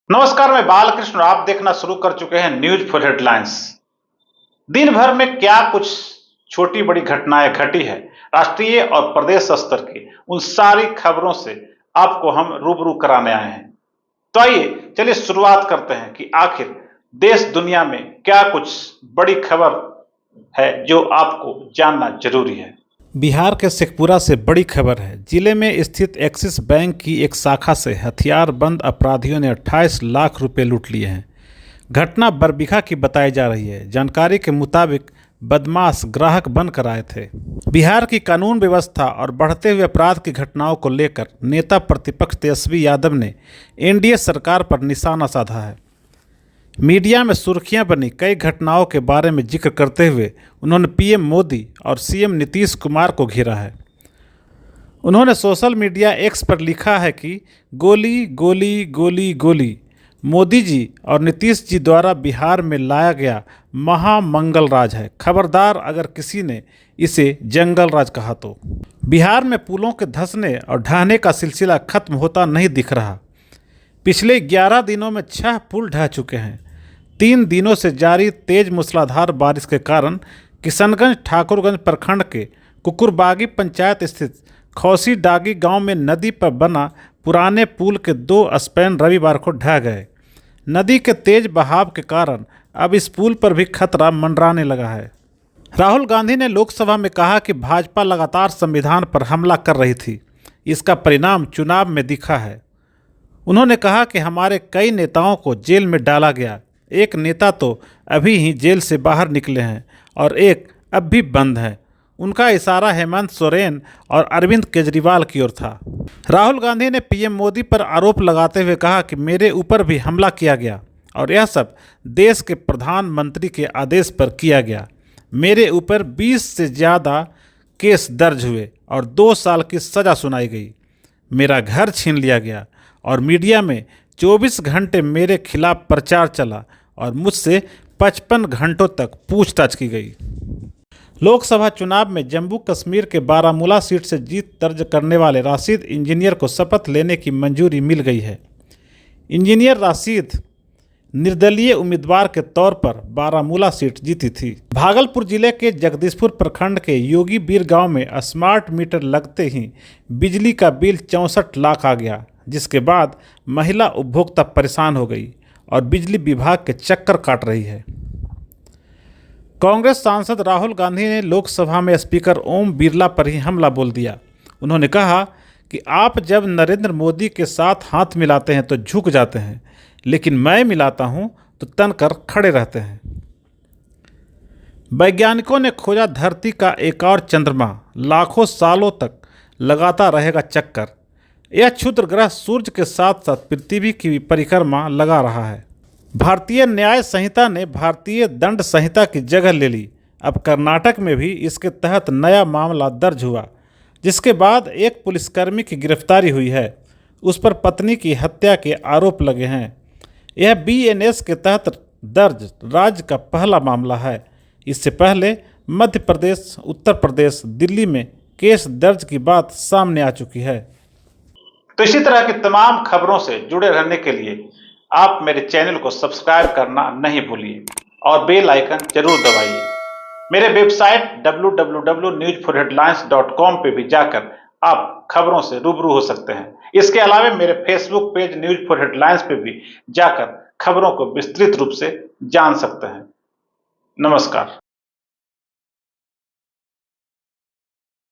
नमस्कार, मैं बालकृष्ण और आप देखना शुरू कर चुके हैं न्यूज फॉर हेडलाइंस। दिन भर में क्या कुछ छोटी बड़ी घटनाएं घटी है, राष्ट्रीय और प्रदेश स्तर की उन सारी खबरों से आपको हम रूबरू कराने आए हैं। तो आइए चलिए शुरुआत करते हैं कि आखिर देश दुनिया में क्या कुछ बड़ी खबर है जो आपको जानना जरूरी है। बिहार के शेखपुरा से बड़ी खबर है। जिले में स्थित एक्सिस बैंक की एक शाखा से हथियारबंद अपराधियों ने 28 लाख रुपए लूट लिए हैं। घटना बरबीघा की बताई जा रही है। जानकारी के मुताबिक बदमाश ग्राहक बनकर आए थे। बिहार की कानून व्यवस्था और बढ़ते हुए अपराध की घटनाओं को लेकर नेता प्रतिपक्ष तेजस्वी यादव ने एनडीए सरकार पर निशाना साधा है। मीडिया में सुर्खियां बनी कई घटनाओं के बारे में जिक्र करते हुए उन्होंने पीएम मोदी और सीएम नीतीश कुमार को घेरा है। उन्होंने सोशल मीडिया एक्स पर लिखा है कि गोली गोली गोली गोली, मोदी जी और नीतीश जी द्वारा बिहार में लाया गया महामंगल राज है। खबरदार अगर किसी ने इसे जंगल राज कहा तो। बिहार में पुलों के धंसने और ढहने का सिलसिला खत्म होता नहीं दिख रहा। पिछले 11 दिनों में 6 पुल ढह चुके हैं। 3 दिनों से जारी तेज मूसलाधार बारिश के कारण किशनगंज ठाकुरगंज प्रखंड के कुकुरबागी पंचायत स्थित खौसी डागी गांव में नदी पर बना पुराने पुल के 2 स्पैन रविवार को ढह गए। नदी के तेज बहाव के कारण अब इस पुल पर भी खतरा मंडराने लगा है। राहुल गांधी ने लोकसभा में कहा कि भाजपा लगातार संविधान पर हमला कर रही थी। इसका परिणाम चुनाव में दिखा है। उन्होंने कहा कि हमारे कई नेताओं को जेल में डाला गया। एक नेता तो अभी ही जेल से बाहर निकले हैं और एक अब भी बंद है। उनका इशारा हेमंत सोरेन और अरविंद केजरीवाल की ओर था। राहुल गांधी ने पीएम मोदी पर आरोप लगाते हुए कहा कि मेरे ऊपर भी हमला किया गया और यह सब देश के प्रधानमंत्री के आदेश पर किया गया। मेरे ऊपर 20 से ज़्यादा केस दर्ज हुए और 2 साल की सज़ा सुनाई गई। मेरा घर छीन लिया गया और मीडिया में 24 घंटे मेरे खिलाफ प्रचार चला और मुझसे 55 घंटों तक पूछताछ की गई। लोकसभा चुनाव में जम्मू कश्मीर के बारामूला सीट से जीत दर्ज करने वाले राशिद इंजीनियर को शपथ लेने की मंजूरी मिल गई है। इंजीनियर राशिद निर्दलीय उम्मीदवार के तौर पर बारामूला सीट जीती थी। भागलपुर जिले के जगदीशपुर प्रखंड के योगी बीर गांव में स्मार्ट मीटर लगते ही बिजली का बिल 64 लाख आ गया, जिसके बाद महिला उपभोक्ता परेशान हो गई और बिजली विभाग के चक्कर काट रही है। कांग्रेस सांसद राहुल गांधी ने लोकसभा में स्पीकर ओम बिरला पर ही हमला बोल दिया। उन्होंने कहा कि आप जब नरेंद्र मोदी के साथ हाथ मिलाते हैं तो झुक जाते हैं, लेकिन मैं मिलाता हूं तो तनकर खड़े रहते हैं। वैज्ञानिकों ने खोजा धरती का एक और चंद्रमा, लाखों सालों तक लगाता रहेगा चक्कर। यह क्षुद्र ग्रह सूर्य के साथ साथ पृथ्वी की परिक्रमा लगा रहा है। भारतीय न्याय संहिता ने भारतीय दंड संहिता की जगह ले ली। अब कर्नाटक में भी इसके तहत नया मामला दर्ज हुआ, जिसके बाद एक पुलिसकर्मी की गिरफ्तारी हुई है। उस पर पत्नी की हत्या के आरोप लगे हैं। यह बीएनएस के तहत दर्ज राज्य का पहला मामला है। इससे पहले मध्य प्रदेश, उत्तर प्रदेश, दिल्ली में केस दर्ज की बात सामने आ चुकी है। तो इसी तरह की तमाम खबरों से जुड़े रहने के लिए आप मेरे चैनल को सब्सक्राइब करना नहीं भूलिए और बेल आइकन जरूर दबाइए। मेरे वेबसाइट www.newsforheadlines.com पे भी जाकर आप खबरों से रूबरू हो सकते हैं। इसके अलावा मेरे Facebook page news for headlines पे भी जाकर खबरों को विस्तृत रूप से जान सकते हैं। नमस्कार।